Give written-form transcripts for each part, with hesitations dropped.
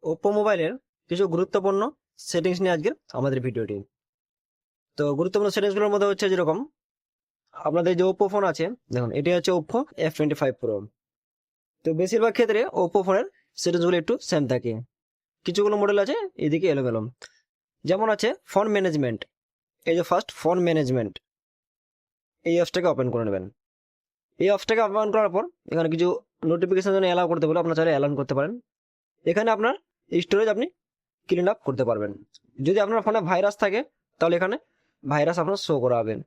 Oppo মোবাইলের কিছু গুরুত্বপূর্ণ সেটিংস নিয়ে আজকে আমাদের ভিডিওটি। তো গুরুত্বপূর্ণ সেটিংসগুলোর মধ্যে হচ্ছে যেরকম আপনাদের যে ওপ্পো ফোন আছে, দেখুন এটি হচ্ছে ওপ্পো F25 Pro। তো বেশিরভাগ ক্ষেত্রে ওপ্পো ফোনের সেটিংসগুলো একটু সেম থাকে, কিছুগুলো মডেল আছে এদিকে এলোমেলো। যেমন আছে ফোন ম্যানেজমেন্ট, এই যে ফার্স্ট ফোন ম্যানেজমেন্ট, এই অ্যাপসটাকে ওপেন করে নেবেন। এই অ্যাপসটাকে ওপেন করার পর এখানে কিছু নোটিফিকেশন জন্য অ্যালাউ করতে বলে, আপনার চাইলে অ্যালাউ করতে পারেন। এখানে আপনার স্টোরেজ আপনি ক্লিন আপ করতে পারবেন। যদি আপনার ফোনে ভাইরাস থাকে তাহলে এখানে ভাইরাস আপনার শো করাবেন।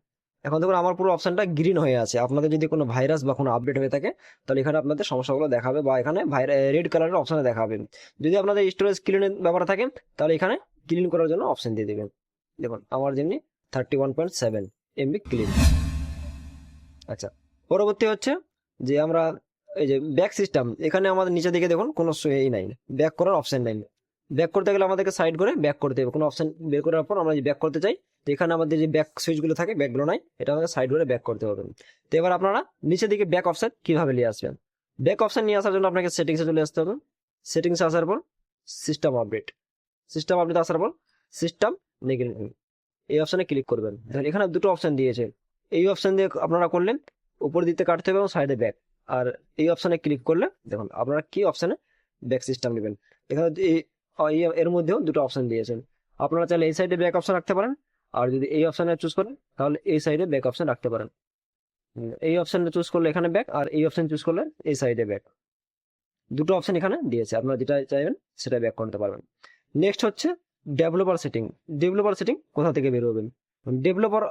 এখন দেখুন আমার পুরো অপশনটা গ্রিন হয়ে আছে। আপনাদের যদি কোনো ভাইরাস বা কোনো আপডেট হয়ে থাকে তাহলে এখানে আপনাদের সমস্যাগুলো দেখাবে বা এখানে রেড কালারের অপশনে দেখাবেন। যদি আপনাদের স্টোরেজ ক্লিনের ব্যাপার থাকে তাহলে এখানে ক্লিন করার জন্য অপশন দিয়ে দেবেন। দেখুন আমার যেমনি 31.7 MB ক্লিন। আচ্ছা, পরবর্তী হচ্ছে যে আমরা এই যে ব্যাক সিস্টেম, এখানে আমাদের নিচে দিকে দেখুন কোনো এই নাই, ব্যাক করার অপশন নাই। ব্যাক করতে গেলে আমাদেরকে সাইড করে ব্যাক করতে হবে। কোনো অপশন বের করার পর আমরা যে ব্যাক করতে চাই, তো এখানে আমাদের যে ব্যাক সুইচগুলো থাকে ব্যাকগুলো নাই, এটা আমাদের সাইড করে ব্যাক করতে হবে। তো এবার আপনারা নিচে দিকে ব্যাক অপশন কিভাবে নিয়ে আসবেন? ব্যাক অপশন নিয়ে আসার জন্য আপনাকে সেটিংসে চলে আসতে হবে। সেটিংসে আসার পর সিস্টেম আপডেট, সিস্টেম আপডেট আসার পর সিস্টেম নেগেটিভ, এই অপশনে ক্লিক করবেন। দেখুন এখানে দুটো অপশন দিয়েছে, এই অপশন দিয়ে আপনারা করলেন উপর দিতে কাটতে হবে এবং সাইডে ব্যাক। আর এই অপশনে ক্লিক করলে দেখুন আপনারা কি অপশনে ব্যাক সিস্টেম নেবেন। এখানে এর মধ্যেও দুটো অপশন দিয়েছেন, আপনারা চাইলে এই সাইডে ব্যাক অপশন রাখতে পারেন, আর যদি এই অপশনে চুজ করেন তাহলে এই সাইডে ব্যাক অপশন রাখতে পারেন। এই অপশনটা চুজ করলে এখানে ব্যাক, আর এই অপশন চুজ করলে এই সাইডে ব্যাক। দুটো অপশন এখানে দিয়েছে, আপনারা যেটা চাইবেন সেটা ব্যাক করতে পারবেন। নেক্সট হচ্ছে ডেভেলপার সেটিং। ডেভেলপার সেটিং কোথা থেকে বের হবেন? ডেভেলপার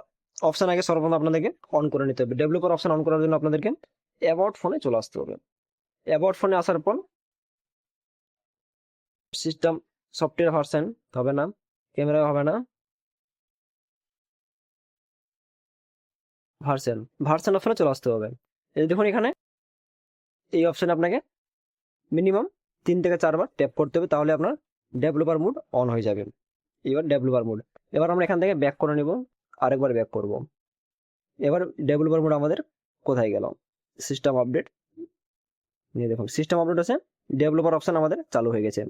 অপশন আগে সর্বপ্রথম আপনাদেরকে অন করে নিতে হবে। ডেভেলপার অপশন অন করার জন্য আপনাদেরকে অ্যাবাউট ফোনে চলে আসতে হবে। অ্যাবাউট ফোনে আসার পর সিস্টেম সফটওয়্যার ভার্সন হবে না, ক্যামেরা হবে না, ভার্সন ভার্সন অপশনে চলে আসতে হবে। এই দেখুন এখানে এই অপশনে আপনাকে মিনিমাম 3 থেকে 4 বার ট্যাপ করতে হবে, তাহলে আপনার ডেভেলপার মোড অন হয়ে যাবে। এবার ডেভেলপার মোড, এবার আমরা এখান থেকে ব্যাক করে নেব, আরেকবার ব্যাক করব। এবার ডেভেলপার মোড আমাদের কোথায় গেল? সিস্টেম আপডেট নিয়ে দেখুন, সিস্টেম আপডেট আছে, ডেভেলপার অপশন আমাদের চালু হয়ে গেছে।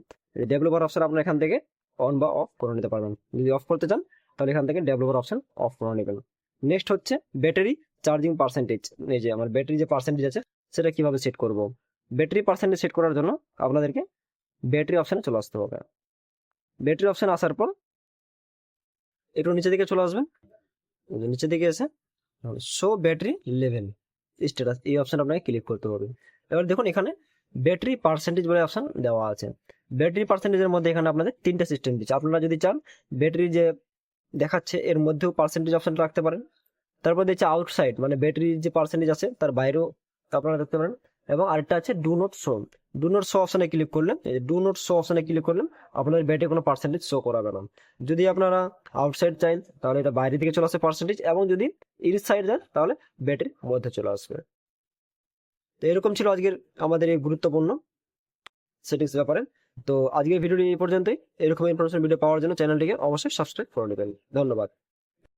ডেভেলপার অপশন আপনার এখান থেকে অন বা অফ করে নিতে পারবেন। যদি অফ করতে চান তাহলে এখান থেকে ডেভেলপার অপশন অফ করে নেবেন। নেক্সট হচ্ছে ব্যাটারি চার্জিং পার্সেন্টেজ। এই যে আমার ব্যাটারি যে পার্সেন্টেজ আছে সেটা কিভাবে সেট করব? ব্যাটারি পার্সেন্টেজ সেট করার জন্য আপনাদেরকে ব্যাটারি অপশনে চলে আসতে হবে। ব্যাটারি অপশন আসার পর একটু নিচে দিকে চলে আসবেন। নিচে দিকে এসে শো ব্যাটারি লেভেল স্ট্যাটাস, এই অপশন আপনাকে ক্লিক করতে হবে। এবার দেখুন এখানে ব্যাটারি পার্সেন্টেজ বলে অপশন দেওয়া আছে। ব্যাটারি পার্সেন্টেজের মধ্যে এখানে আপনাদের 3টা সিস্টেম দিচ্ছে। আপনারা যদি চান ব্যাটারি যে দেখাচ্ছে এর মধ্যেও পার্সেন্টেজ অপশন রাখতে পারেন। তারপর দিচ্ছে আউটসাইড, মানে ব্যাটারির যে পার্সেন্টেজ আছে তার বাইরেও আপনারা দেখতে পারেন। এবং আরেকটা আছে do not show. Do not show অপশনে ক্লিক করলেন, ডু নট শো অপশনে ক্লিক করলেন আপনার ব্যাটারি কোনো পার্সেন্টেজ শো করাবে না। যদি আপনারা আউটসাইড চান তাহলে এটা বাইরে থেকে চলে আসে পার্সেন্টেজ, এবং যদি ইনসাইড যান তাহলে ব্যাটারির মধ্যে চলে আসবে। তো এরকম ছিল আজকের আমাদের এই গুরুত্বপূর্ণ সেটিংস ব্যাপারে। তো আজকের ভিডিওটি এই পর্যন্তই। এরকম ইনফরমেশন ভিডিও পাওয়ার জন্য চ্যানেলটিকে অবশ্যই সাবস্ক্রাইব করে নেবেন। ধন্যবাদ।